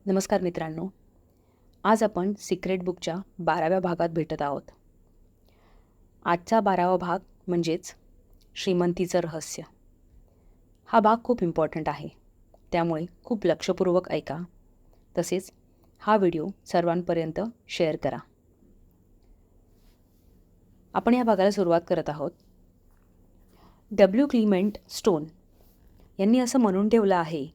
नमस्कार मित्रांनो. आज आपण सिक्रेट बुकच्या 12व्या भागात भेटत आहोत. आजचा 12वा भाग म्हणजेच श्रीमंतीचं रहस्य. हा भाग खूप इम्पॉर्टंट आहे, त्यामुळे खूप लक्षपूर्वक ऐका. तसेच हा व्हिडिओ सर्वांपर्यंत शेअर करा. आपण या भागाला सुरुवात करत आहोत. क्लीमेंट स्टोन यांनी असं म्हणून ठेवलं आहे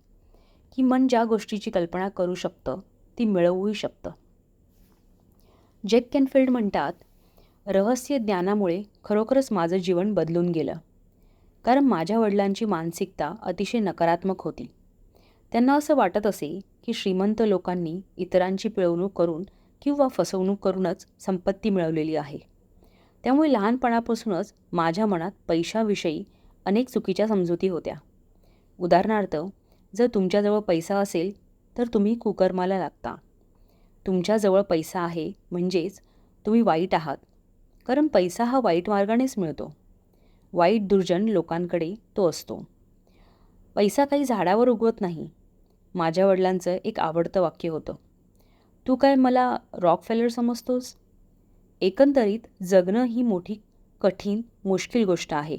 की मन ज्या गोष्टीची कल्पना करू शकतं ती मिळवूही शकतं. जॅक कॅनफिल्ड म्हणतात, रहस्य ज्ञानामुळे खरोखरच माझं जीवन बदलून गेलं. कारण माझ्या वडिलांची मानसिकता अतिशय नकारात्मक होती. त्यांना असं वाटत असे की श्रीमंत लोकांनी इतरांची पिळवणूक करून किंवा फसवणूक करूनच संपत्ती मिळवलेली आहे. त्यामुळे लहानपणापासूनच माझ्या मनात पैशाविषयी अनेक चुकीच्या समजुती होत्या. उदाहरणार्थ, जर तुमच्याजवळ पैसा असेल तर तुम्ही कुकर्माला लागता. तुमच्याजवळ पैसा आहे म्हणजेच तुम्ही वाईट आहात, कारण पैसा हा वाईट मार्गानेच मिळतो. वाईट दुर्जन लोकांकडे तो असतो. पैसा काही झाडावर उगवत नाही. माझ्या वडिलांचं एक आवडतं वाक्य होतं, तू काय मला रॉकफेलर समजतोस? एकंदरीत जगणं ही मोठी कठीण मुश्किल गोष्ट आहे,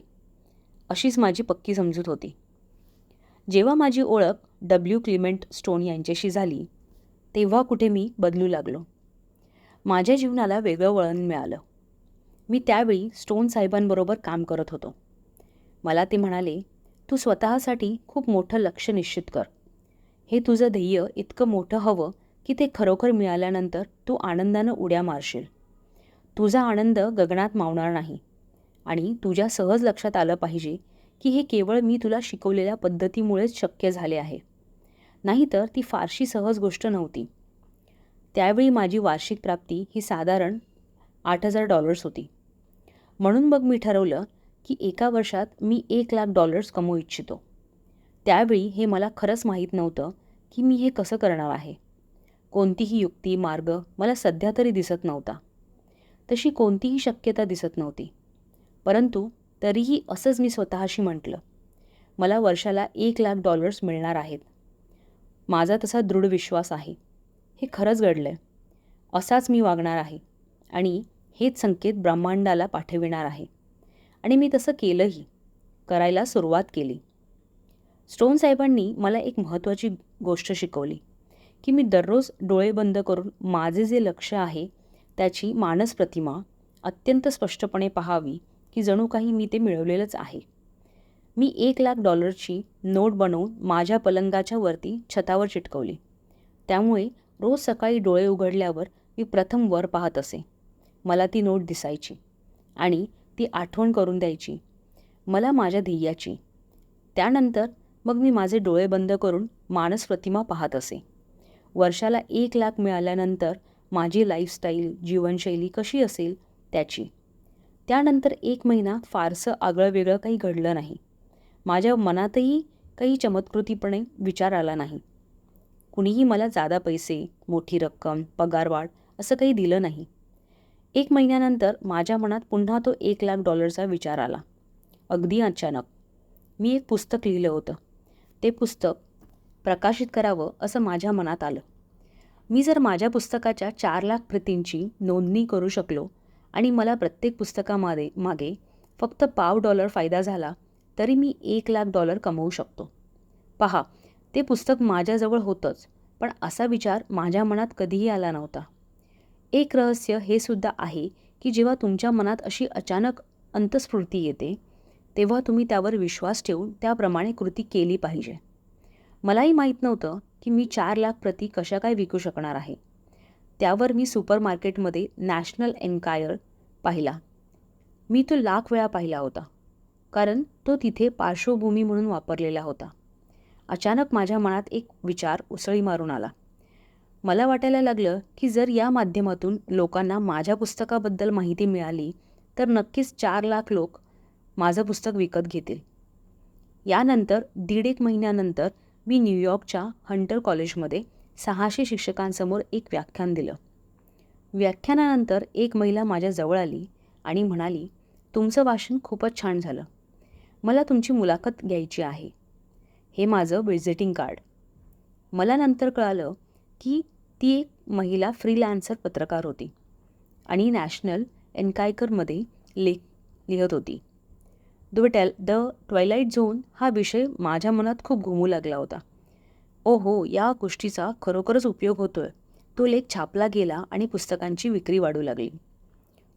अशीच माझी पक्की समजूत होती. जेव्हा माझी ओळख क्लिमेंट स्टोन यांच्याशी झाली तेव्हा कुठे मी बदलू लागलो. माझ्या जीवनाला वेगळं वळण मिळालं. मी त्यावेळी स्टोन साहेबांबरोबर काम करत होतो. मला ते म्हणाले, तू स्वतःसाठी खूप मोठं लक्ष्य निश्चित कर. हे तुझं ध्येय इतकं मोठं हवं की ते खरोखर मिळाल्यानंतर तू आनंदानं उड्या मारशील. तुझा आनंद गगनात मावणार नाही आणि तुझ्या सहज लक्षात आलं पाहिजे की हे केवळ मी तुला शिकवलेल्या पद्धतीमुळेच शक्य झाले आहे, नाहीतर ती फारशी सहज गोष्ट नव्हती. त्यावेळी माझी वार्षिक प्राप्ती ही साधारण $8,000 होती. म्हणून मग मी ठरवलं की एका वर्षात मी $1,00,000 कमवू इच्छितो. त्यावेळी हे मला खरंच माहीत नव्हतं की मी हे कसं करणार आहे. कोणतीही युक्ती मार्ग मला सध्या तरी दिसत नव्हता. तशी कोणतीही शक्यता दिसत नव्हती. परंतु तरीही असंच मी स्वतःशी म्हटलं, मला वर्षाला $1,00,000 मिळणार आहेत. माझा तसा दृढ विश्वास आहे. हे खरंच घडलंय. असाच मी वागणार आहे आणि हेच संकेत ब्रह्मांडाला पाठविणार आहे. आणि मी तसं केलंही. करायला सुरुवात केली. स्टोन साहेबांनी मला एक महत्त्वाची गोष्ट शिकवली की मी दररोज डोळे बंद करून माझे जे लक्ष्य आहे त्याची मानस प्रतिमा अत्यंत स्पष्टपणे पाहावी की जणू काही मी ते मिळवलेलंच आहे. मी $1,00,000ची नोट बनवून माझ्या पलंगाच्या वरती छतावर चिटकवली. त्यामुळे रोज सकाळी डोळे उघडल्यावर मी प्रथम वर पाहत असे. मला ती नोट दिसायची आणि ती आठवण करून द्यायची मला माझ्या ध्येयाची. त्यानंतर मग मी माझे डोळे बंद करून मानस प्रतिमा पाहत असे. वर्षाला 1,00,000 मिळाल्यानंतर माझी लाईफस्टाईल, जीवनशैली कशी असेल त्याची. त्यानंतर 1 महिना फारसं आगळंवेगळं काही घडलं नाही. माझ्या मनातही काही चमत्कृतीपणे विचार आला नाही. कुणीही मला जादा पैसे, मोठी रक्कम, पगारवाढ असं काही दिलं नाही. 1 महिन्यानंतर माझ्या मनात पुन्हा तो $1,00,000चा विचार आला. अगदी अचानक. मी एक पुस्तक लिहिलं होतं. ते पुस्तक प्रकाशित करावं असं माझ्या मनात आलं. मी जर माझ्या पुस्तकाच्या 4,00,000 प्रतींची नोंदणी करू शकलो आणि मला प्रत्येक पुस्तकामागे फक्त $0.50 फायदा झाला तरी मी $1,00,000 कमवू शकतो. पहा, ते पुस्तक माझ्याजवळ होतंच, पण असा विचार माझ्या मनात कधीही आला नव्हता. एक रहस्य हे सुद्धा आहे की जेव्हा तुमच्या मनात अशी अचानक अंतस्फूर्ती येते तेव्हा तुम्ही त्यावर विश्वास ठेवून त्याप्रमाणे कृती केली पाहिजे. मलाही माहीत नव्हतं की मी 4,00,000 प्रती कशा काय विकू शकणार आहे. त्यावर मी सुपरमार्केटमध्ये नॅशनल एन्कायर पाहिला. मी तो 1,00,000 वेळा पाहिला होता, कारण तो तिथे पार्श्वभूमी म्हणून वापरलेला होता. अचानक माझ्या मनात एक विचार उसळी मारून आला. मला वाटायला लागलं की जर या माध्यमातून लोकांना माझ्या पुस्तकाबद्दल माहिती मिळाली तर नक्कीच 4,00,000 लोक माझं पुस्तक विकत घेतील. यानंतर 1.5 महिन्यानंतर मी न्यूयॉर्कच्या हंटर कॉलेजमध्ये 600 शिक्षकांसमोर एक व्याख्यान दिलं. व्याख्यानानंतर एक महिला माझ्या जवळ आली आणि म्हणाली, तुमचं भाषण खूपच छान झालं. मला तुमची मुलाखत घ्यायची आहे. हे माझं व्हिजिटिंग कार्ड. मला नंतर कळालं की ती एक महिला फ्रीलॅन्सर पत्रकार होती आणि नॅशनल एन्कायकरमध्ये लिहत होती. द ट्वायलाईट झोन हा विषय माझ्या मनात खूप घुमू लागला होता. ओहो, या गोष्टीचा खरोखरच उपयोग होतोय. तो लेख छापला गेला आणि पुस्तकांची विक्री वाढू लागली.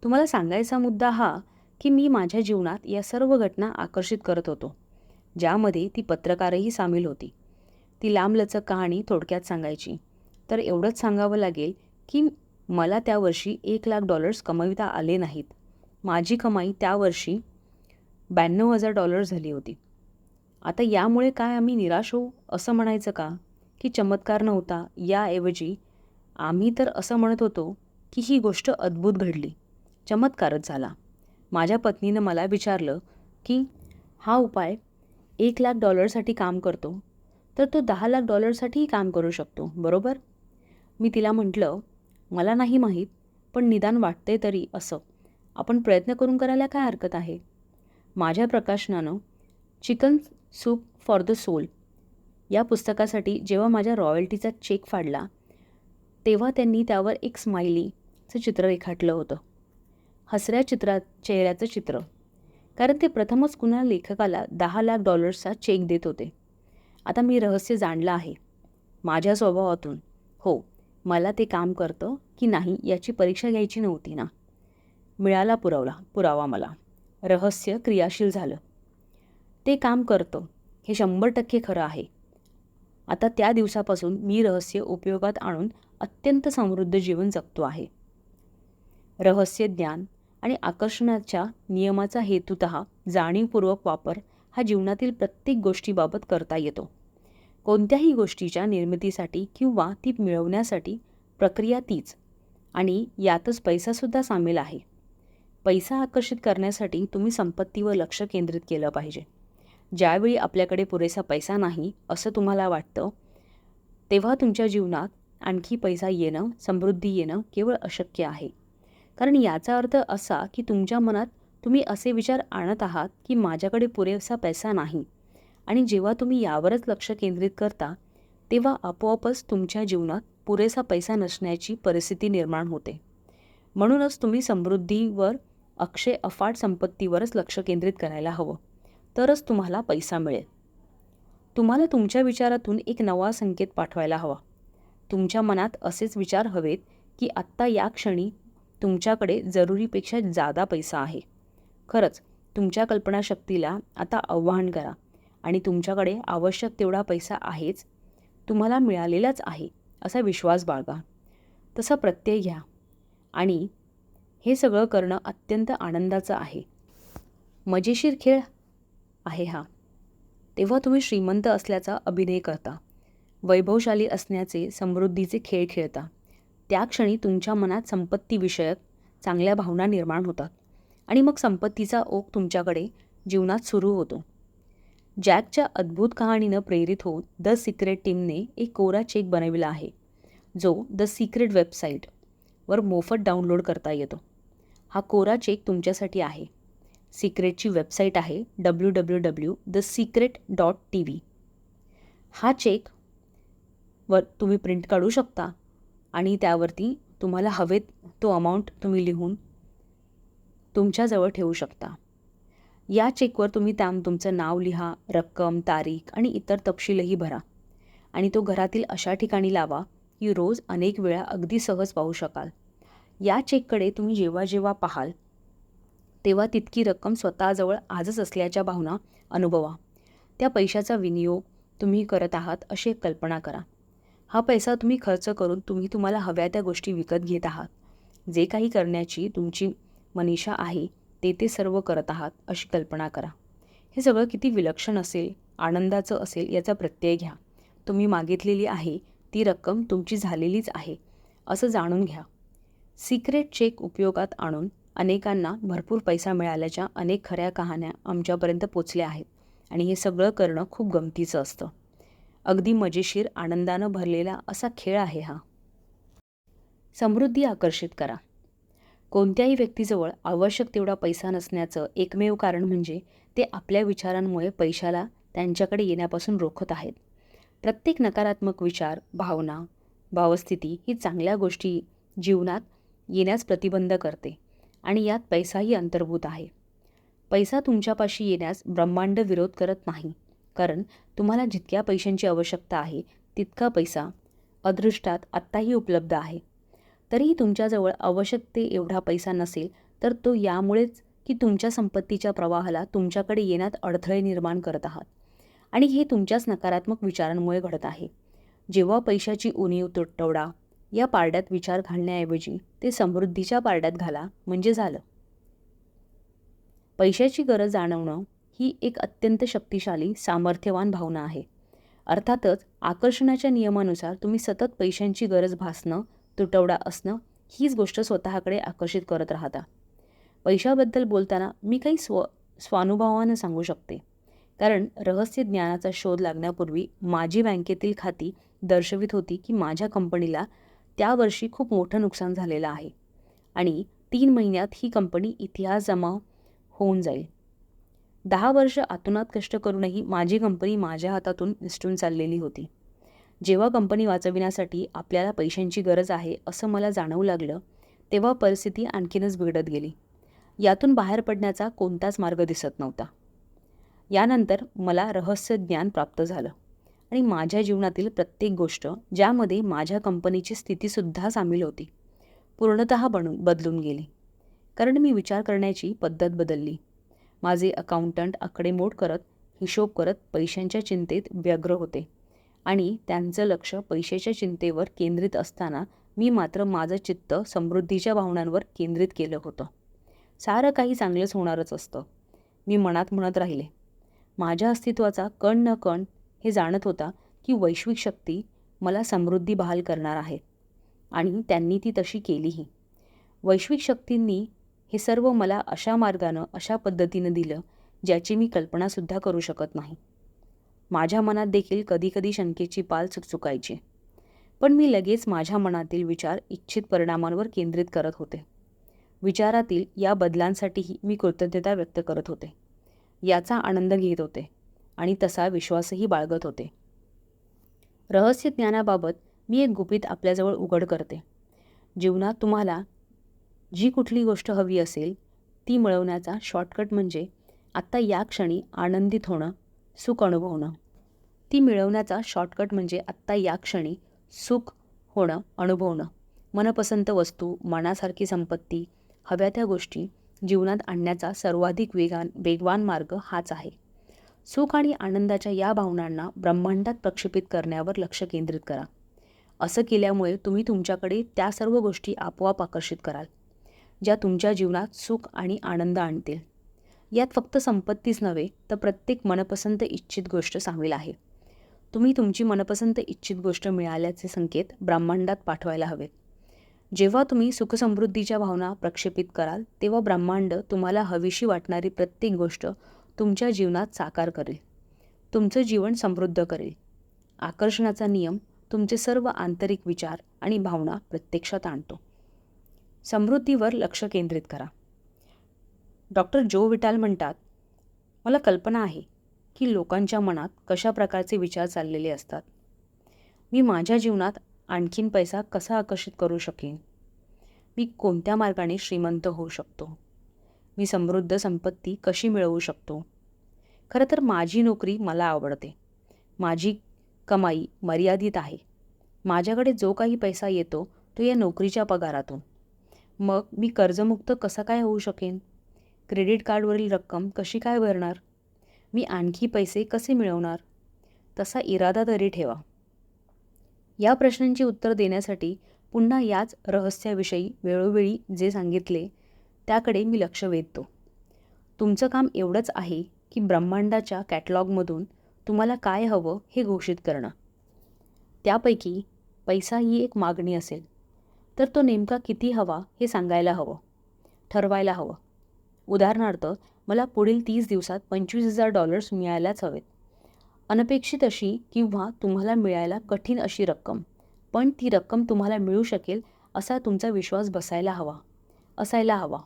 तुम्हाला सांगायचा मुद्दा हा की मी माझ्या जीवनात या सर्व घटना आकर्षित करत होतो, ज्यामध्ये ती पत्रकारही सामील होती. ती लांबलचक कहाणी थोडक्यात सांगायची तर एवढंच सांगावं लागेल की मला त्या वर्षी $1,00,000 कमविता आले नाहीत. माझी कमाई त्या वर्षी $92,000 झाली होती. आता यामुळे काय आम्ही निराश होऊ असं म्हणायचं का, की चमत्कार नव्हता? याऐवजी आम्ही तर असं म्हणत होतो की ही गोष्ट अद्भुत घडली, चमत्कारच झाला. माझ्या पत्नीनं मला विचारलं की हा उपाय $1,00,000साठी काम करतो, तर तो $10,00,000साठीही काम करू शकतो, बरोबर? मी तिला म्हटलं, मला नाही माहीत, पण निदान वाटते तरी असं. आपण प्रयत्न करून करायला काय हरकत आहे? माझ्या प्रकाशनानं chicken soup for the soul या पुस्तकासाठी जेव्हा माझ्या रॉयल्टीचा चेक फाडला, तेव्हा त्यांनी त्यावर एक स्माइलीचं चित्र रेखाटलं होतं. हसऱ्या चेहऱ्याचं चित्र. कारण ते प्रथमच कुणा लेखकाला $10,00,000चा चेक देत होते. आता मी रहस्य जाणलं आहे माझ्या स्वभावातून. हो, मला ते काम करतं की नाही याची परीक्षा घ्यायची नव्हती ना. मिळाला पुरावा मला. रहस्य क्रियाशील झालं. ते काम करतं हे 100% खरं आहे. आता त्या दिवसापासून मी रहस्य उपयोगात आणून अत्यंत समृद्ध जीवन जगतो आहे. रहस्य ज्ञान आणि आकर्षणाच्या नियमाचा हेतुतः जाणीवपूर्वक वापर हा जीवनातील प्रत्येक गोष्टीबाबत करता येतो. कोणत्याही गोष्टीच्या निर्मितीसाठी किंवा ती मिळवण्यासाठी प्रक्रिया तीच, आणि यातच पैसासुद्धा सामील आहे. पैसा आकर्षित करण्यासाठी तुम्ही संपत्तीवर लक्ष केंद्रित केलं पाहिजे. ज्यावेळी आपल्याकडे पुरेसा पैसा नाही असं तुम्हाला वाटतं, तेव्हा तुमच्या जीवनात आणखी पैसा येणं, समृद्धी येणं केवळ अशक्य आहे. कारण याचा अर्थ असा की तुमच्या मनात तुम्ही असे विचार आणत आहात की माझ्याकडे पुरेसा पैसा नाही, आणि जेव्हा तुम्ही यावरच लक्ष केंद्रित करता, तेव्हा आपोआपच तुमच्या जीवनात पुरेसा पैसा नसण्याची परिस्थिती निर्माण होते. म्हणूनच तुम्ही समृद्धीवर, अफाट संपत्तीवरच लक्ष केंद्रित करायला हवं, तरच तुम्हाला पैसा मिळेल. तुम्हाला तुमच्या विचारातून एक नवा संकेत पाठवायला हवा. तुमच्या मनात असेच विचार हवेत की आत्ता या क्षणी तुमच्याकडे जरुरीपेक्षा जादा पैसा आहे. खरंच तुमच्या कल्पनाशक्तीला आता आव्हान करा आणि तुमच्याकडे आवश्यक तेवढा पैसा आहेच, तुम्हाला मिळालेलाच आहे असा विश्वास बाळगा. तसा प्रत्यय घ्या, आणि हे सगळं करणं अत्यंत आनंदाचं आहे. मजेशीर खेळ आहे हा. तेव्हा तुम्ही श्रीमंत असल्याचा अभिनय करता, वैभवशाली असण्याचे, समृद्धीचे खेळ खेळता. त्या क्षणी तुमच्या मनात संपत्तीविषयक चांगल्या भावना निर्माण होतात आणि मग संपत्तीचा ओघ तुमच्याकडे जीवनात सुरू होतो. जॅकच्या अद्भुत कहाणीनं प्रेरित होऊन द सिक्रेट टीमने एक कोरा चेक बनविला आहे, जो द सिक्रेट वेबसाईटवर मोफत डाउनलोड करता येतो. हा कोरा चेक तुमच्यासाठी आहे. सिक्रेटची वेबसाईट आहे www.thesecret.tv. हा चेक तुम्ही प्रिंट काढू शकता आणि त्यावरती तुम्हाला हवेत तो अमाऊंट तुम्ही लिहून तुमच्याजवळ ठेवू शकता. या चेकवर तुम्ही तुमचं नाव लिहा, रक्कम, तारीख आणि इतर तपशीलही भरा, आणि तो घरातील अशा ठिकाणी लावा की रोज अनेक वेळा अगदी सहज पाहू शकाल. या चेककडे तुम्ही जेव्हा जेव्हा पाहाल, तेव्हा तितकी रक्कम स्वतःजवळ आजच असल्याच्या भावना अनुभवा. त्या पैशाचा विनियोग तुम्ही करत आहात अशी एक कल्पना करा. हा पैसा तुम्ही खर्च करून तुम्हाला हव्या त्या गोष्टी विकत घेत आहात. जे काही करण्याची तुमची मनीषा आहे ते सर्व करत आहात अशी कल्पना करा. हे सगळं किती विलक्षण असेल, आनंदाचं असेल याचा प्रत्यय घ्या. तुम्ही मागितलेली आहे ती रक्कम तुमची झालेलीच आहे असं जाणून घ्या. सिक्रेट चेक उपयोगात आणून अनेकांना भरपूर पैसा मिळाल्याच्या अनेक खऱ्या कहाण्या आमच्यापर्यंत पोचल्या आहेत, आणि हे सगळं करणं खूप गमतीचं असतं. अगदी मजेशीर, आनंदानं भरलेला असा खेळ आहे हा. समृद्धी आकर्षित करा. कोणत्याही व्यक्तीजवळ आवश्यक तेवढा पैसा नसण्याचं एकमेव कारण म्हणजे ते आपल्या विचारांमुळे पैशाला त्यांच्याकडे येण्यापासून रोखत आहेत. प्रत्येक नकारात्मक विचार, भावना भावस्थिती ही चांगल्या गोष्टी जीवनात येण्यास प्रतिबंध करते आणि यात पैसाही अंतर्भूत आहे. पैसा तुमच्यापाशी येण्यास ब्रह्मांड विरोध करत नाही, कारण तुम्हाला जितक्या पैशांची आवश्यकता आहे तितका पैसा अदृष्टात आत्ताही उपलब्ध आहे. तरीही तुमच्याजवळ आवश्यकते एवढा पैसा नसेल तर तो यामुळेच की तुमच्या संपत्तीच्या प्रवाहाला तुमच्याकडे येण्यात अडथळे निर्माण करत आहात आणि हे तुमच्याच नकारात्मक विचारांमुळे घडत आहे. जेव्हा पैशाची उणीव तुटवडा या पारड्यात विचार घालण्याऐवजी ते समृद्धीच्या पारड्यात घाला म्हणजे झालं. पैशाची गरज जाणवणं ही एक अत्यंत शक्तिशाली सामर्थ्यवान भावना आहे. अर्थातच आकर्षणाच्या नियमानुसार तुम्ही सतत पैशांची गरज भासणं, तुटवडा असणं हीच गोष्ट स्वतःकडे आकर्षित करत राहता. पैशाबद्दल बोलताना मी काही स्वानुभवानं सांगू शकते, कारण रहस्य ज्ञानाचा शोध लागण्यापूर्वी माझी बँकेतील खाती दर्शवित होती की माझ्या कंपनीला त्या वर्षी खूप मोठं नुकसान झालेलं आहे आणि 3 महिन्यात ही कंपनी इतिहास जमा होऊन जाईल. 10 वर्ष आतोनात कष्ट करूनही माझी कंपनी माझ्या हातातून निसटून चाललेली होती. जेव्हा कंपनी वाचविण्यासाठी आपल्याला पैशांची गरज आहे असं मला जाणवू लागलं, तेव्हा परिस्थिती आणखीनच बिघडत गेली. यातून बाहेर पडण्याचा कोणताच मार्ग दिसत नव्हता. यानंतर मला रहस्य ज्ञान प्राप्त झालं आणि माझ्या जीवनातील प्रत्येक गोष्ट, ज्यामध्ये माझ्या कंपनीची स्थितीसुद्धा सामील होती, पूर्णतः बदलून गेली. कारण मी विचार करण्याची पद्धत बदलली. माझे अकाउंटंट आकडेमोड करत, हिशोब करत पैशांच्या चिंतेत व्यग्र होते आणि त्यांचं लक्ष पैशाच्या चिंतेवर केंद्रित असताना मी मात्र माझं चित्त समृद्धीच्या भावनांवर केंद्रित केलं होतं. सारं काही चांगलंच होणारच असतं, मी मनात म्हणत राहिले. माझ्या अस्तित्वाचा कण न कण हे जाणत होता की वैश्विक शक्ती मला समृद्धी बहाल करणार आहे आणि त्यांनी ती तशी केलीही. वैश्विक शक्तींनी हे सर्व मला अशा मार्गानं, अशा पद्धतीनं दिलं ज्याची मी कल्पनासुद्धा करू शकत नाही. माझ्या मनात देखील कधीकधी शंकेची पाल चुकचुकायची, पण मी लगेच माझ्या मनातील विचार इच्छित परिणामांवर केंद्रित करत होते. विचारातील या बदलांसाठीही मी कृतज्ञता व्यक्त करत होते, याचा आनंद घेत होते आणि तसा विश्वासही बाळगत होते. रहस्य ज्ञानाबाबत मी एक गुपित आपल्याजवळ उघड करते. जीवनात तुम्हाला जी कुठली गोष्ट हवी असेल ती मिळवण्याचा शॉर्टकट म्हणजे आत्ता या क्षणी आनंदित होणं, सुख अनुभवणं. ती मिळवण्याचा शॉर्टकट म्हणजे आत्ता या क्षणी सुख होणं, अनुभवणं. मनपसंत वस्तू, मनासारखी संपत्ती, हव्या त्या गोष्टी जीवनात आणण्याचा सर्वाधिक वेगवान मार्ग हाच आहे. सुख आणि आनंदाच्या या भावनांना ब्रह्मांडात प्रक्षेपित करण्यावर लक्ष केंद्रित करा. असं केल्यामुळे तुम्ही तुमच्याकडे त्या सर्व गोष्टी आपोआप आकर्षित कराल, ज्या तुमच्या जीवनात सुख आणि आनंद आणतील. यात फक्त संपत्तीच नव्हे तर प्रत्येक मनपसंत इच्छित गोष्ट सामील आहे. तुम्ही तुमची मनपसंत इच्छित गोष्ट मिळाल्याचे संकेत ब्रह्मांडात पाठवायला हवेत. जेव्हा तुम्ही सुखसमृद्धीच्या भावना प्रक्षेपित कराल तेव्हा ब्रह्मांड तुम्हाला हवीशी वाटणारी प्रत्येक गोष्ट तुमच्या जीवनात साकार करेल, तुमचं जीवन समृद्ध करेल. आकर्षणाचा नियम तुमचे सर्व आंतरिक विचार आणि भावना प्रत्यक्षात आणतो. समृद्धीवर लक्ष केंद्रित करा. डॉक्टर जो विटाल म्हणतात, मला कल्पना आहे की लोकांच्या मनात कशा प्रकारचे विचार चाललेले असतात. मी माझ्या जीवनात आणखीन पैसा कसा आकर्षित करू शकेन? मी कोणत्या मार्गाने श्रीमंत होऊ शकतो? मी समृद्ध संपत्ती कशी मिळवू शकतो? खरं तर माझी नोकरी मला आवडते. माझी कमाई मर्यादित आहे. माझ्याकडे जो काही पैसा येतो तो या नोकरीच्या पगारातून. मग मी कर्जमुक्त कसा काय होऊ शकेन? क्रेडिट कार्डवरील रक्कम कशी काय भरणार? मी आणखी पैसे कसे मिळवणार? तसा इरादा तरी ठेवा. या प्रश्नांची उत्तर देण्यासाठी पुन्हा याच रहस्याविषयी वेळोवेळी जे सांगितले त्याकडे मी लक्ष वेधतो. तुमचं काम एवढंच आहे की ब्रह्मांडाच्या कॅटलॉगमधून तुम्हाला काय हवं हे घोषित करणं. त्यापैकी पैसा ही एक मागणी असेल तर तो नेमका किती हवा हे सांगायला हवं, ठरवायला हवं. उदाहरणार्थ, मला पुढील 30 दिवसात $25,000 मिळायलाच हवेत. अनपेक्षित अशी किंवा तुम्हाला मिळायला कठीण अशी रक्कम, पण ती रक्कम तुम्हाला मिळू शकेल असा तुमचा विश्वास असायला हवा.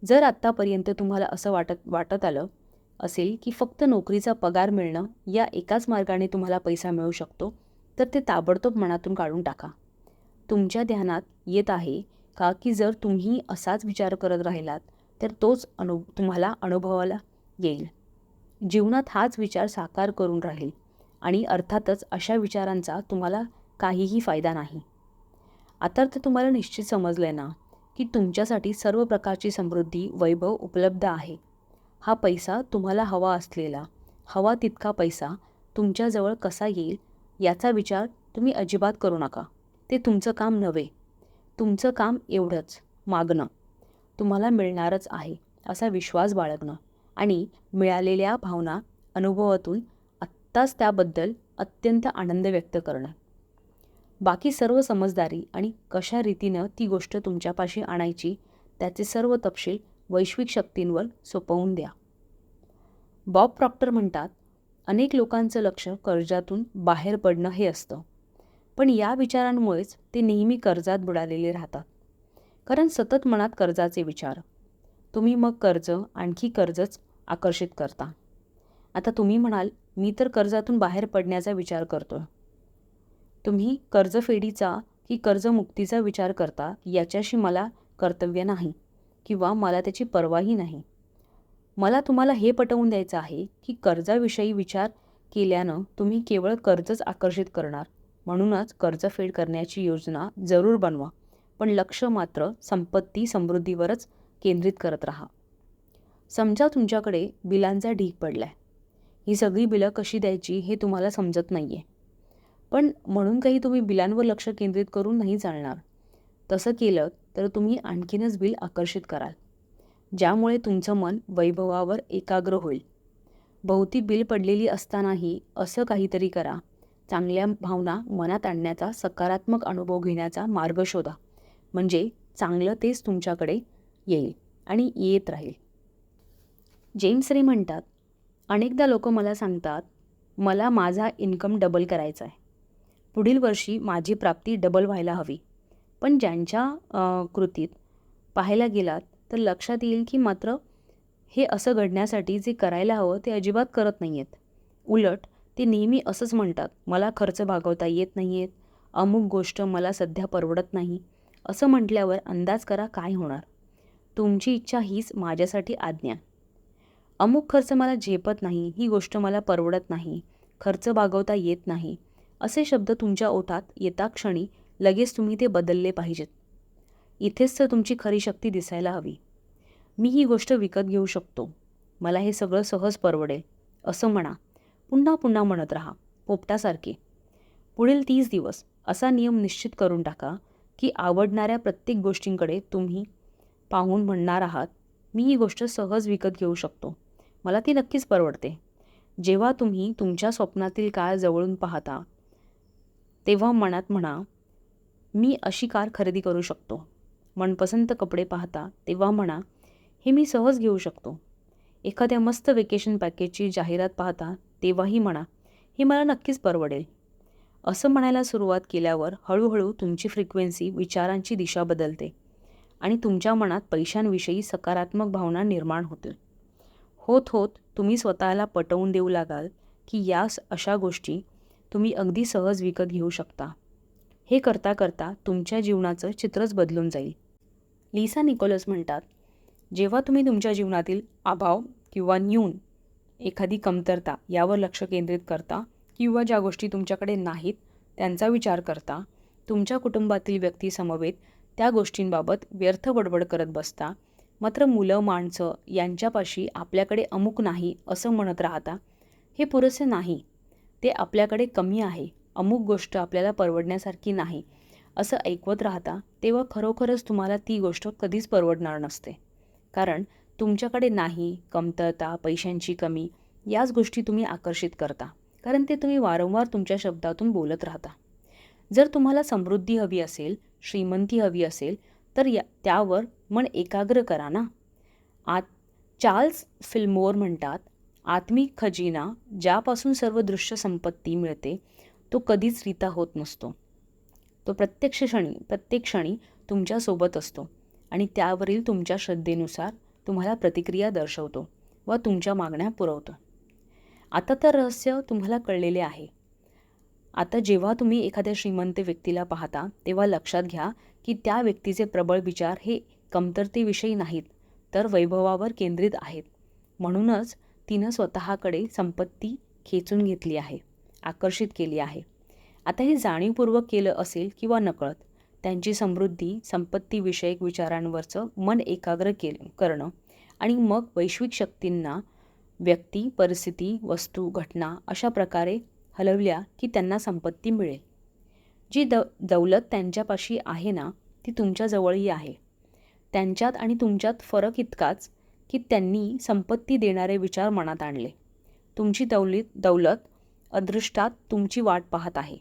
जर आत्तापर्यंत तुम्हाला असं वाटत आलं असेल की फक्त नोकरीचा पगार मिळणं या एकाच मार्गाने तुम्हाला पैसा मिळू शकतो, तर ते ताबडतोब मनातून काढून टाका. तुमच्या ध्यानात येत आहे का की जर तुम्ही असाच विचार करत राहिलात तर तोच तुम्हाला अनुभवाला येईल. जीवनात हाच विचार साकार करून राहील आणि अर्थातच अशा विचारांचा तुम्हाला काहीही फायदा नाही. आता तर तुम्हाला निश्चित समजलंय ना की तुमच्यासाठी सर्व प्रकारची समृद्धी, वैभव उपलब्ध आहे. हा पैसा तुम्हाला हवा असलेला, हवा तितका पैसा तुमच्याजवळ कसा येईल याचा विचार तुम्ही अजिबात करू नका. ते तुमचं काम नव्हे. तुमचं काम एवढंच, मागणं. तुम्हाला मिळणारच आहे असा विश्वास बाळगणं आणि मिळालेल्या भावना अनुभवातून आत्ताच त्याबद्दल अत्यंत आनंद व्यक्त करणं. बाकी सर्व समजदारी आणि कशा रीतीनं ती गोष्ट तुमच्यापाशी आणायची त्याचे सर्व तपशील वैश्विक शक्तींवर सोपवून द्या. बॉब प्रॉक्टर म्हणतात, अनेक लोकांचं लक्ष कर्जातून बाहेर पडणं हे असतं, पण या विचारांमुळेच ते नेहमी कर्जात बुडालेले राहतात. कारण सतत मनात कर्जाचे विचार. तुम्ही मग कर्ज, आणखी कर्जच आकर्षित करता. आता तुम्ही म्हणाल, मी तर कर्जातून बाहेर पडण्याचा विचार करतोय. तुम्ही कर्जफेडीचा की कर्जमुक्तीचा विचार करता याच्याशी मला कर्तव्य नाही किंवा मला त्याची पर्वाही नाही. मला तुम्हाला हे पटवून द्यायचं आहे की कर्जाविषयी विचार केल्यानं तुम्ही केवळ कर्जच आकर्षित करणार. म्हणूनच कर्जफेड करण्याची योजना जरूर बनवा, पण लक्ष मात्र संपत्ती समृद्धीवरच केंद्रित करत राहा. समजा तुमच्याकडे बिलांचा ढीग पडलाय. ही सगळी बिलं कशी द्यायची हे तुम्हाला समजत नाही आहे. पण म्हणून काही तुम्ही बिलांवर लक्ष केंद्रित करून नाही चालणार. तसं केलं तर तुम्ही आणखीनच बिल आकर्षित कराल, ज्यामुळे तुमचं मन वैभवावर एकाग्र होईल. भोवती बिल पडलेली असतानाही असं काहीतरी करा. चांगल्या भावना मनात आणण्याचा, सकारात्मक अनुभव घेण्याचा मार्ग शोधा. म्हणजे चांगलं तेच तुमच्याकडे येईल आणि येत राहील. जेम्स रे म्हणतात, अनेकदा लोक मला सांगतात, मला माझा इन्कम डबल करायचा आहे. पुढील वर्षी माझी प्राप्ती डबल व्हायला हवी. पण ज्यांच्या कृतीत पाहायला गेलात तर लक्षात येईल की मात्र हे असं घडण्यासाठी जे करायला हवं ते अजिबात करत नाही आहेत. उलट ते नेहमी असंच म्हणतात, मला खर्च भागवता येत नाही आहेत, अमुक गोष्ट मला सध्या परवडत नाही. असं म्हटल्यावर अंदाज करा काय होणार. तुमची इच्छा हीच माझ्यासाठी आज्ञा. अमुक खर्च मला झेपत नाही, ही गोष्ट मला परवडत नाही, खर्च भागवता येत नाही, असे शब्द तुमच्या ओठात येता क्षणी लगेच तुम्ही ते बदलले पाहिजेत. इथेच तर तुमची खरी शक्ती दिसायला हवी. मी ही गोष्ट विकत घेऊ शकतो, मला हे सगळं सहज परवडेल, असं म्हणा. पुन्हा पुन्हा म्हणत राहा, पोपटासारखे. पुढील 30 दिवस असा नियम निश्चित करून टाका की आवडणाऱ्या प्रत्येक गोष्टींकडे तुम्ही पाहून म्हणणार आहात, मी ही गोष्ट सहज विकत घेऊ शकतो, मला ती नक्कीच परवडते. जेव्हा तुम्ही तुमच्या स्वप्नातील कार जवळून पाहता तेव्हा मनात म्हणा, मी अशी कार खरेदी करू शकतो. मनपसंत कपडे पाहता तेव्हा म्हणा, हे मी सहज घेऊ शकतो. एखाद्या मस्त वेकेशन पॅकेजची जाहिरात पाहता तेव्हाही म्हणा, हे मला नक्कीच परवडेल. असं म्हणायला सुरुवात केल्यावर हळूहळू तुमची फ्रिक्वेन्सी, विचारांची दिशा बदलते आणि तुमच्या मनात पैशांविषयी सकारात्मक भावना निर्माण होतील. होत होत तुम्ही स्वतःला पटवून देऊ लागाल की या अशा गोष्टी तुम्ही अगदी सहज विकत घेऊ शकता. हे करता करता तुमच्या जीवनाचं चित्रच बदलून जाईल. लिसा निकोलस म्हणतात, जेव्हा तुम्ही तुमच्या जीवनातील अभाव किंवा न्यून, एखादी कमतरता यावर लक्ष केंद्रित करता किंवा ज्या गोष्टी तुमच्याकडे नाहीत त्यांचा विचार करता, तुमच्या कुटुंबातील व्यक्ती समवेत त्या गोष्टींबाबत व्यर्थ बडबड करत बसता, मात्र मुलं माणसं यांच्यापाशी आपल्याकडे अमुक नाही असं म्हणत राहता, हे पुरेसे नाही, ते आपल्याकडे कमी आहे, अमुक गोष्ट आपल्याला परवडण्यासारखी नाही असं ऐकवत राहता, तेव्हा खरोखरच तुम्हाला ती गोष्ट कधीच परवडणार नसते. कारण तुमच्याकडे नाही, कमतरता, पैशांची कमी याच गोष्टी तुम्ही आकर्षित करता, कारण ते तुम्ही वारंवार तुमच्या शब्दातून बोलत राहता. जर तुम्हाला समृद्धी हवी असेल, श्रीमंती हवी असेल तर त्यावर मन एकाग्र करा ना. चार्ल्स फिल्मोर म्हणतात, आत्मिक खजिना ज्यापासून सर्व दृश्य संपत्ती मिळते तो कधीच रिता होत नसतो. तो प्रत्येक क्षणी तुमच्यासोबत असतो आणि त्यावरील तुमच्या श्रद्धेनुसार तुम्हाला प्रतिक्रिया दर्शवतो व तुमच्या मागण्या पुरवतो. आता तर रहस्य तुम्हाला कळलेले आहे. आता जेव्हा तुम्ही एखाद्या श्रीमंत व्यक्तीला पाहता तेव्हा लक्षात घ्या की त्या व्यक्तीचे प्रबळ विचार हे कमतरतेविषयी नाहीत तर वैभवावर केंद्रित आहेत. म्हणूनच तिनं स्वतःकडे संपत्ती खेचून घेतली आहे, आकर्षित केली आहे. आता हे जाणीवपूर्वक केलं असेल किंवा नकळत, त्यांची समृद्धी, संपत्तीविषयक विचारांवरचं मन एकाग्र करणं आणि मग वैश्विक शक्तींना व्यक्ती, परिस्थिती, वस्तू, घटना अशा प्रकारे हलवल्या की त्यांना संपत्ती मिळेल. जी दौलत त्यांच्यापाशी आहे ना, ती तुमच्याजवळही आहे. त्यांच्यात आणि तुमच्यात फरक इतकाच की त्यांनी संपत्ती देणारे विचार मनात आणले. तुमची दौलत अदृष्टात तुमची वाट पाहत आहे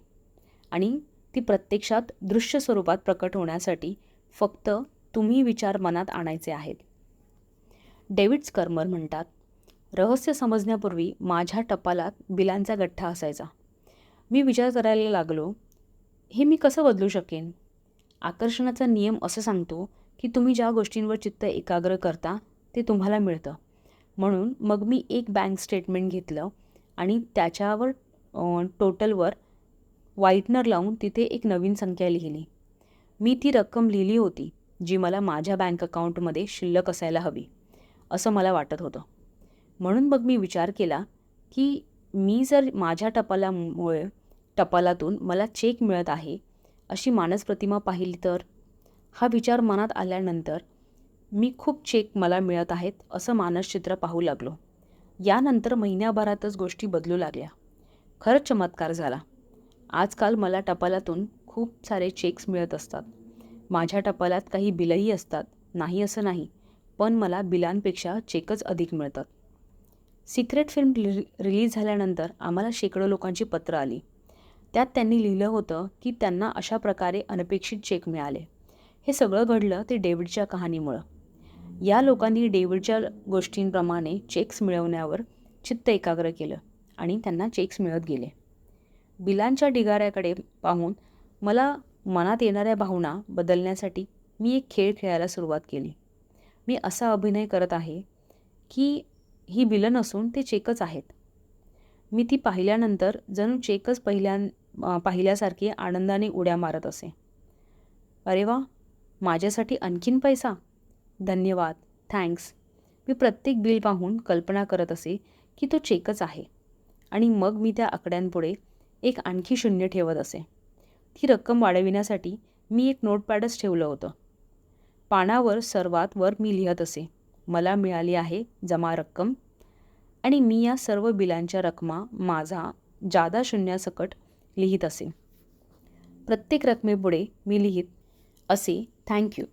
आणि ती प्रत्यक्षात दृश्य स्वरूपात प्रकट होण्यासाठी फक्त तुम्ही विचार मनात आणायचे आहेत. डेव्हिड स्कर्मर म्हणतात, रहस्य समजण्यापूर्वी माझ्या टपालात बिलांचा गठ्ठा असायचा. मी विचार करायला लागलो, हे मी कसं बदलू शकेन? आकर्षणाचा नियम असं सांगतो की तुम्ही ज्या गोष्टींवर चित्त एकाग्र करता ते तुम्हाला मिळतं. म्हणून मग मी एक बँक स्टेटमेंट घेतलं आणि त्याच्यावर टोटलवर व्हाईटनर लावून तिथे एक नवीन संख्या लिहिली. मी ती रक्कम लिहिली होती जी मला माझ्या बँक अकाउंटमध्ये शिल्लक असायला हवी असं मला वाटत होतं. म्हणून मग मी विचार केला की मी जर माझ्या टपालातून मला चेक मिळत आहे अशी मानसप्रतिमा पाहिली तर. हा विचार मनात आल्यानंतर मी खूप चेक मला मिळत आहेत असं मानसचित्र पाहू लागलो. यानंतर महिन्याभरातच गोष्टी बदलू लागल्या. खरंच चमत्कार झाला. आजकाल मला टपालातून खूप सारे चेक्स मिळत असतात. माझ्या टपालात काही बिलंही असतात, नाही असं नाही, पण मला बिलांपेक्षा चेकच अधिक मिळतात. सिक्रेट फिल्म रिलीज झाल्यानंतर आम्हाला शेकडो लोकांची पत्रं आली. त्यात त्यांनी लिहिलं होतं की त्यांना अशा प्रकारे अनपेक्षित चेक मिळाले. हे सगळं घडलं ते डेव्हिडच्या कहाणीमुळं. या लोकांनी डेव्हिडच्या गोष्टींप्रमाणे चेक्स मिळवण्यावर चित्त एकाग्र केलं आणि त्यांना चेक्स मिळत गेले. बिलांच्या ढिगाऱ्याकडे पाहून मला मनात येणाऱ्या भावना बदलण्यासाठी मी एक खेळ खेळायला सुरुवात केली. मी असा अभिनय करत आहे की ही बिलं नसून ते चेकच आहेत. मी ती पाहिल्यानंतर जणू चेकच पाहिल्यासारखी आनंदाने उड्या मारत असे. अरे वा, माझ्यासाठी आणखीन पैसा, धन्यवाद, थँक्स. मी प्रत्येक बिल पाहून कल्पना करत असे की तो चेकच आहे आणि मग मी त्या आकड्यांपुढे एक आणखी शून्य ठेवत असे. ती रक्कम वाढविण्यासाठी मी एक नोटपॅडच ठेवलं होतं. पानावर सर्वात वर मी लिहत असे, मला मिळाली आहे जमा रक्कम, आणि मी या सर्व बिलांच्या रकमा माझा जादा शून्यासकट लिहित असे. प्रत्येक रकमेपुढे मी लिहित असे थँक्यू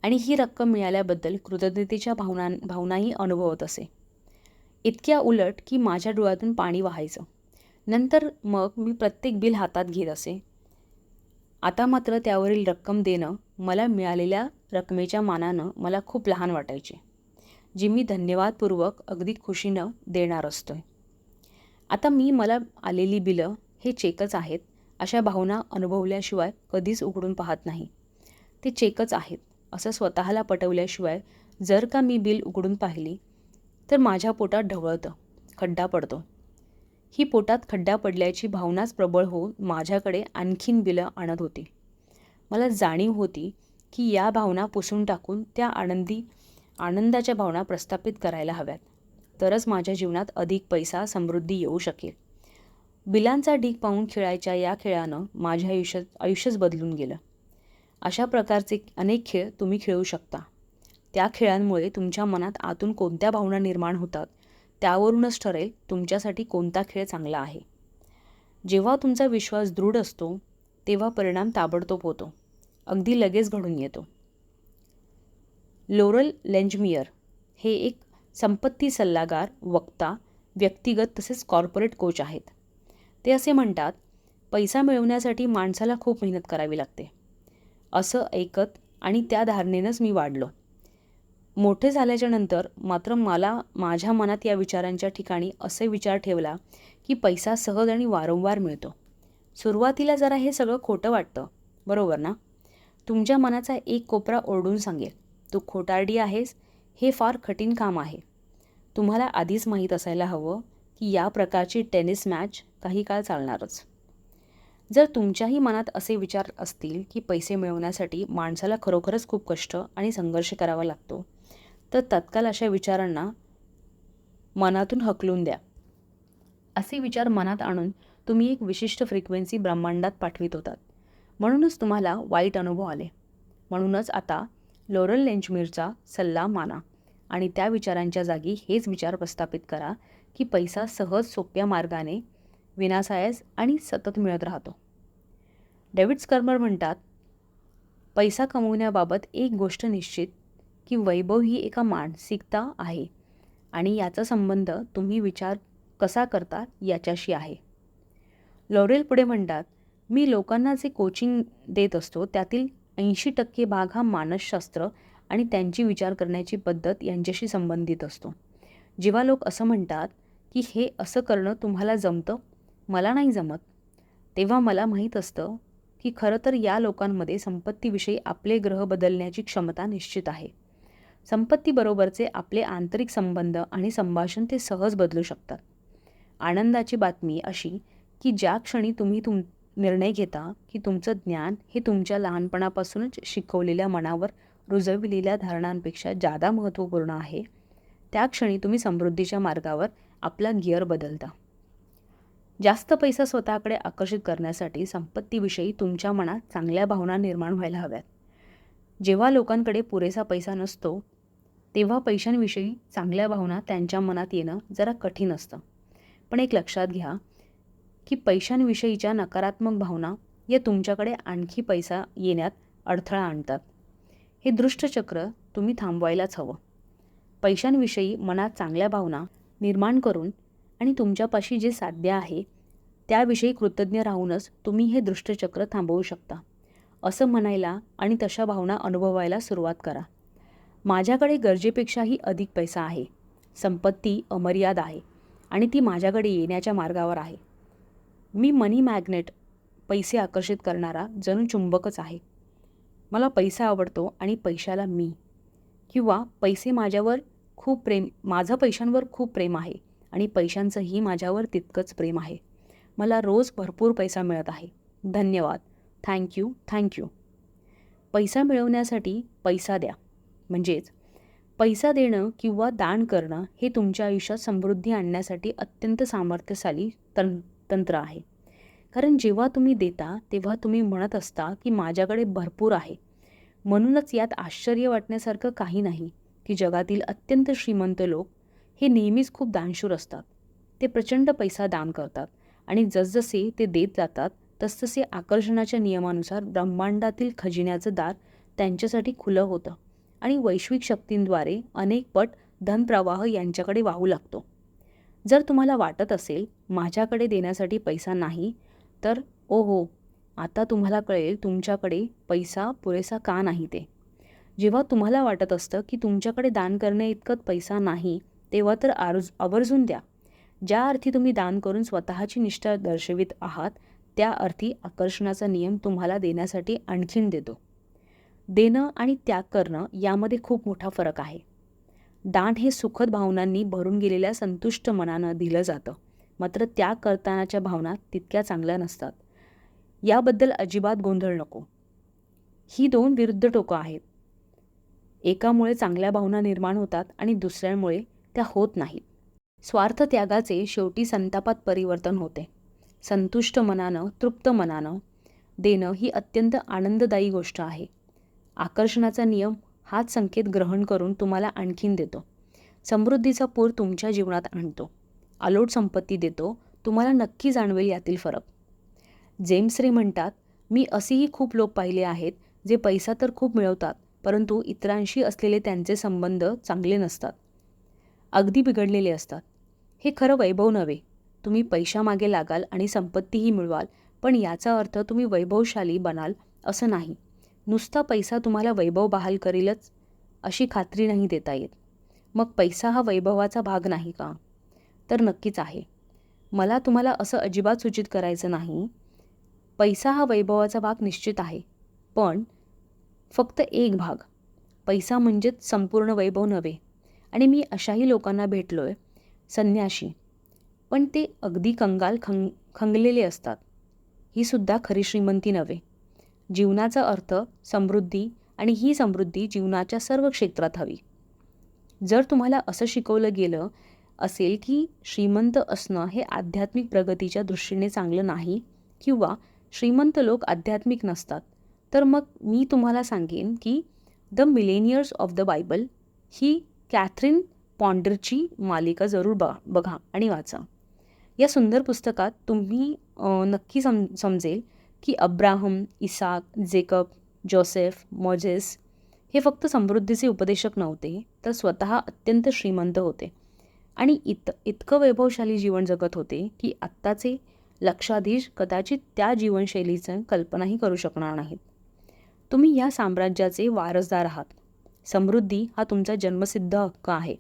आणि ही रक्कम मिळाल्याबद्दल कृतज्ञतेच्या भावनाही अनुभवत असे. इतक्या उलट की माझ्या डोळ्यातून पाणी वाहायचं. नंतर मग मी प्रत्येक बिल हातात घेत असे. आता मात्र त्यावरील रक्कम देणं मला मिळालेल्या रकमेच्या मानानं मला खूप लहान वाटायचे, जी मी धन्यवादपूर्वक अगदी खुशीनं देणार असतोय. आता मी मला आलेली बिलं हे चेकच आहेत अशा भावना अनुभवल्याशिवाय कधीच उघडून पाहत नाही. ते चेकच आहेत असं स्वतःला पटवल्याशिवाय जर का मी बिल उघडून पाहिली तर माझ्या पोटात ढवळतं, खड्डा पडतो. ही पोटात खड्डा पडल्याची भावनाच प्रबळ होऊन माझ्याकडे आणखीन बिलं आणत होती. मला जाणीव होती की या भावना पुसून टाकून त्या आनंदाच्या भावना प्रस्थापित करायला हव्यात, तरच माझ्या जीवनात अधिक पैसा, समृद्धी येऊ शकेल. बिलांचा ढीग पाहून खेळायच्या या खेळानं माझ्या आयुष्यच बदलून गेलं. अशा प्रकारचे अनेक खेळ तुम्ही खेळू शकता. त्या खेळांमुळे तुमच्या मनात आतून कोणत्या भावना निर्माण होतात त्यावरूनच ठरेल तुमच्यासाठी कोणता खेळ चांगला आहे. जेव्हा तुमचा विश्वास दृढ असतो तेव्हा परिणाम ताबडतोब होतो, अगदी लगेच घडून येतो. लोरल लेंजमियर हे एक संपत्ती सल्लागार, वक्ता, व्यक्तिगत तसेच कॉर्पोरेट कोच आहेत. ते असे म्हणतात, पैसा मिळवण्यासाठी माणसाला खूप मेहनत करावी लागते. असं ऐकत आणि त्या धारणेनंच मी वाढलो. मोठे झाल्याच्या नंतर मात्र मला माझ्या मनात या विचारांच्या ठिकाणी असे विचार ठेवला की पैसा सहज आणि वारंवार मिळतो. सुरुवातीला जरा हे सगळं खोटं वाटतं, बरोबर ना? तुमच्या मनाचा एक कोपरा ओरडून सांगेल, तू खोटारडी आहेस, हे फार कठीण काम आहे. तुम्हाला आधीच माहीत असायला हवं की या प्रकारची टेनिस मॅच काही काळ चालणारच. जर तुमच्याही मनात असे विचार असतील की पैसे मिळवण्यासाठी माणसाला खरोखरच खूप कष्ट आणि संघर्ष करावा लागतो, तर तत्काळ अशा विचारांना मनातून हकलून द्या. असे विचार मनात आणून तुम्ही एक विशिष्ट फ्रिक्वेन्सी ब्रह्मांडात पाठवित होतात. म्हणूनच तुम्हाला वाईट अनुभव आले. म्हणूनच आता लॉरेल लेंचमीरचा सल्ला माना आणि त्या विचारांच्या जागी हेच विचार प्रस्थापित करा की पैसा सहज सोप्या मार्गाने विनासायास आणि सतत मिळत राहतो. डेव्हिड स्कर्मर म्हणतात, पैसा कमवण्याबाबत एक गोष्ट निश्चित की वैभव ही एका मानसिकता आहे आणि याचा संबंध तुम्ही विचार कसा करता याच्याशी आहे. लॉरेल पुढे म्हणतात, मी लोकांना जे कोचिंग देत असतो त्यातील 80% भाग हा मानसशास्त्र आणि त्यांची विचार करण्याची पद्धत यांच्याशी संबंधित असतो. जेव्हा लोक असं म्हणतात की हे असं करणं तुम्हाला जमतं, मला नाही जमत, तेव्हा मला माहीत असतं की खरं तर या लोकांमध्ये संपत्तीविषयी आपले ग्रह बदलण्याची क्षमता निश्चित आहे. संपत्तीबरोबरचे आपले आंतरिक संबंध आणि संभाषण ते सहज बदलू शकतात. आनंदाची बातमी अशी की ज्या क्षणी तुम्ही निर्णय घेता की तुमचं ज्ञान हे तुमच्या लहानपणापासूनच शिकवलेल्या मनावर रुजविलेल्या धारणांपेक्षा जादा महत्त्वपूर्ण आहे, त्या क्षणी तुम्ही समृद्धीच्या मार्गावर आपला गिअर बदलता. जास्त पैसा स्वतःकडे आकर्षित करण्यासाठी संपत्तीविषयी तुमच्या मनात चांगल्या भावना निर्माण व्हायला हव्यात. जेव्हा लोकांकडे पुरेसा पैसा नसतो तेव्हा पैशांविषयी चांगल्या भावना त्यांच्या मनात येणं जरा कठीण असतं. पण एक लक्षात घ्या की पैशांविषयीच्या नकारात्मक भावना या तुमच्याकडे आणखी पैसा येण्यात अडथळा आणतात. हे दृष्टचक्र तुम्ही थांबवायलाच हवं. पैशांविषयी मनात चांगल्या भावना निर्माण करून आणि तुमच्यापाशी जे साध्य आहे त्याविषयी कृतज्ञ राहूनच तुम्ही हे दृष्टचक्र थांबवू शकता. असं म्हणायला आणि तशा भावना अनुभवायला सुरुवात करा. माझ्याकडे गरजेपेक्षाही अधिक पैसा आहे. संपत्ती अमर्याद आहे आणि ती माझ्याकडे येण्याच्या मार्गावर आहे. मी मनी मॅग्नेट, पैसे आकर्षित करणारा जणू चुंबकच आहे. मला पैसा आवडतो आणि पैशाला मी, किंवा पैसे माझं पैशांवर खूप प्रेम आहे आणि पैशांचंही माझ्यावर तितकंच प्रेम आहे. मला रोज भरपूर पैसा मिळत आहे. धन्यवाद. थँक्यू. पैसा मिळवण्यासाठी पैसा द्या. म्हणजेच पैसा देणं किंवा दान करणं हे तुमच्या आयुष्यात समृद्धी आणण्यासाठी अत्यंत सामर्थ्यशाली तंत्र आहे. कारण जेव्हा तुम्ही देता तेव्हा तुम्ही म्हणत असता की माझ्याकडे भरपूर आहे. म्हणूनच यात आश्चर्य वाटण्यासारखं काही नाही की जगातील अत्यंत श्रीमंत लोक हे नेहमीच खूप दानशूर असतात. ते प्रचंड पैसा दान करतात आणि जसजसे ते देत जातात तसतसे आकर्षणाच्या नियमानुसार ब्रह्मांडातील खजिन्याचं दार त्यांच्यासाठी खुलं होतं आणि वैश्विक शक्तींद्वारे अनेक पट धनप्रवाह यांच्याकडे वाहू लागतो. जर तुम्हाला वाटत असेल माझ्याकडे देण्यासाठी पैसा नाही, तर ओहो, आता तुम्हाला कळेल तुमच्याकडे पैसा पुरेसा का नाही ते. जेव्हा तुम्हाला वाटत असतं की तुमच्याकडे दान करणे इतकत पैसा नाही, तेव्हा तर आवर्जून द्या. ज्या अर्थी तुम्ही दान करून स्वतःची निष्ठा दर्शवित आहात त्या अर्थी आकर्षणाचा नियम तुम्हाला देण्यासाठी आणखीन देतो. देणं आणि त्याग करणं यामध्ये खूप मोठा फरक आहे. दान हे सुखद भावनांनी भरून गेलेल्या संतुष्ट मनानं दिलं जातं, मात्र त्याग करतानाच्या भावना तितक्या चांगल्या नसतात. याबद्दल अजिबात गोंधळ नको. ही दोन विरुद्ध टोकं आहेत. एकामुळे चांगल्या भावना निर्माण होतात आणि दुसऱ्यामुळे त्या होत नाहीत. स्वार्थ त्यागाचे शेवटी संतापात परिवर्तन होते. संतुष्ट मनानं, तृप्त मनानं देणं ही अत्यंत आनंददायी गोष्ट आहे. आकर्षणाचा नियम हाच संकेत ग्रहण करून तुम्हाला आणखीन देतो. समृद्धीचा पूर तुमच्या जीवनात आणतो. अलोट संपत्ती देतो. तुम्हाला नक्की जाणवेल यातील फरक. जेम्स रे म्हणतात, मी असेही खूप लोक पाहिले आहेत जे पैसा तर खूप मिळवतात, परंतु इतरांशी असलेले त्यांचे संबंध चांगले नसतात, अगदी बिघडलेले असतात. हे खरं वैभव नव्हे. तुम्ही पैशामागे लागाल आणि संपत्तीही मिळवाल, पण याचा अर्थ तुम्ही वैभवशाली बनाल असं नाही. नुसता पैसा तुम्हाला वैभव बहाल करेलच अशी खात्री नाही देता येत. मग पैसा हा वैभवाचा भाग नाही का? तर नक्कीच आहे. मला तुम्हाला असं अजिबात सूचित करायचं नाही. पैसा हा वैभवाचा भाग निश्चित आहे, पण फक्त एक भाग. पैसा म्हणजेच संपूर्ण वैभव नव्हे. आणि मी अशाही लोकांना भेटलोय, संन्याशी, पण ते अगदी कंगाल खंगलेले असतात. ही सुद्धा खरी श्रीमंती नव्हे. जीवनाचा अर्थ समृद्धी आणि ही समृद्धी जीवनाच्या सर्व क्षेत्रात हवी. जर तुम्हाला असं शिकवलं गेलं असेल की श्रीमंत असणं हे आध्यात्मिक प्रगतीच्या दृष्टीने चांगलं नाही किंवा श्रीमंत लोक आध्यात्मिक नसतात, तर मग मी तुम्हाला सांगेन की the millionaires of the Bible ही कॅथरीन पॉन्डरची मालिका जरूर बघा आणि वाचा. या सुंदर पुस्तकात तुम्ही नक्की समजेल की Abraham, Isaac, Jacob, Joseph, Moses हे फक्त समृद्धीचे उपदेशक नव्हते, तर स्वतः अत्यंत श्रीमंत होते आणि इतकं वैभवशाली जीवन जगत होते की आत्ताचे लक्षाधीश कदाचित त्या जीवनशैलीचं कल्पनाही करू शकणार नाहीत. तुम्ही या साम्राज्याचे वारसदार आहात. समृद्धी हा तुमचा जन्मसिद्ध हक्क आहे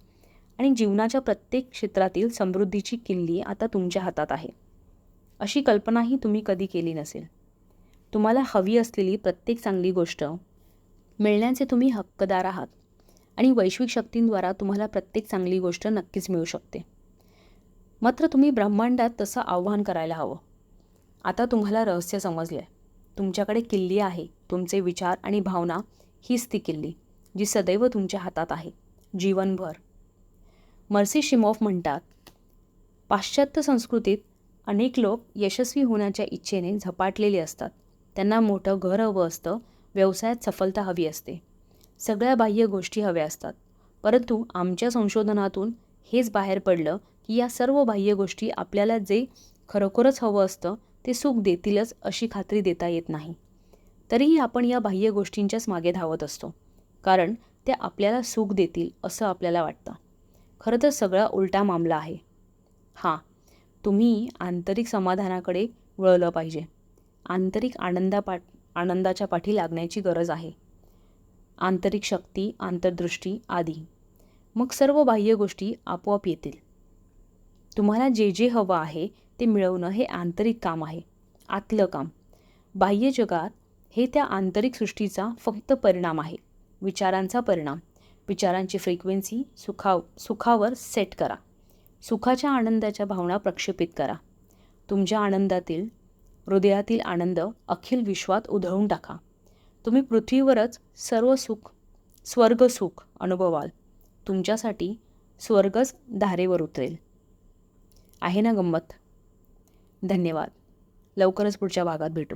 आणि जीवनाच्या प्रत्येक क्षेत्रातील समृद्धीची किल्ली आता तुमच्या हातात आहे. अशी कल्पनाही तुम्ही कधी केली नसेल. तुम्हाला हवी असलेली प्रत्येक चांगली गोष्ट मिळण्याचे तुम्ही हक्कदार आहात आणि वैश्विक शक्तींद्वारा तुम्हाला प्रत्येक चांगली गोष्ट नक्कीच मिळू शकते. मात्र तुम्ही ब्रह्मांडात तसं आव्हान करायला हवं. आता तुम्हाला रहस्य समजले. तुमच्याकडे किल्ली आहे. तुमचे विचार आणि भावना हीच ती किल्ली जी सदैव तुमच्या हातात आहे, जीवनभर. मर्सी शिमोफ म्हणतात, पाश्चात्य संस्कृतीत अनेक लोक यशस्वी होण्याच्या इच्छेने झपाटलेले असतात. त्यांना मोठं घर हवं असतं, व्यवसायात सफलता हवी असते, सगळ्या बाह्य गोष्टी हव्या असतात. परंतु आमच्या संशोधनातून हेच बाहेर पडलं की या सर्व बाह्य गोष्टी आपल्याला जे खरोखरच हवं असतं ते सुख देतीलच अशी खात्री देता येत नाही. तरीही आपण या बाह्य गोष्टींच्याच मागे धावत असतो, कारण त्या आपल्याला सुख देतील असं आपल्याला वाटतं. खरं तर सगळा उलटा मामला आहे. हां, तुम्ही आंतरिक समाधानाकडे वळलं पाहिजे. आंतरिक आनंदाच्या पाठी लागण्याची गरज आहे. आंतरिक शक्ती, आंतरदृष्टी आदी. मग सर्व बाह्य गोष्टी आपोआप येतील. तुम्हाला जे जे हवं आहे ते मिळवणं हे आंतरिक काम आहे, आतलं काम. बाह्य जगात हे त्या आंतरिक सृष्टीचा फक्त परिणाम आहे, विचारांचा परिणाम. विचारांची फ्रिक्वेन्सी सुखावर सेट करा. सुखाच्या आनंदाच्या भावना प्रक्षेपित करा. तुमच्या आनंदातील, हृदयातील आनंद अखिल विश्वात उधळून टाका. तुम्ही पृथ्वीवरच स्वर्ग सुख अनुभवाल. तुमच्यासाठी स्वर्गच धारेवर उतरेल. आहे ना गंमत? धन्यवाद. लवकरच पुढच्या भागात भेटू.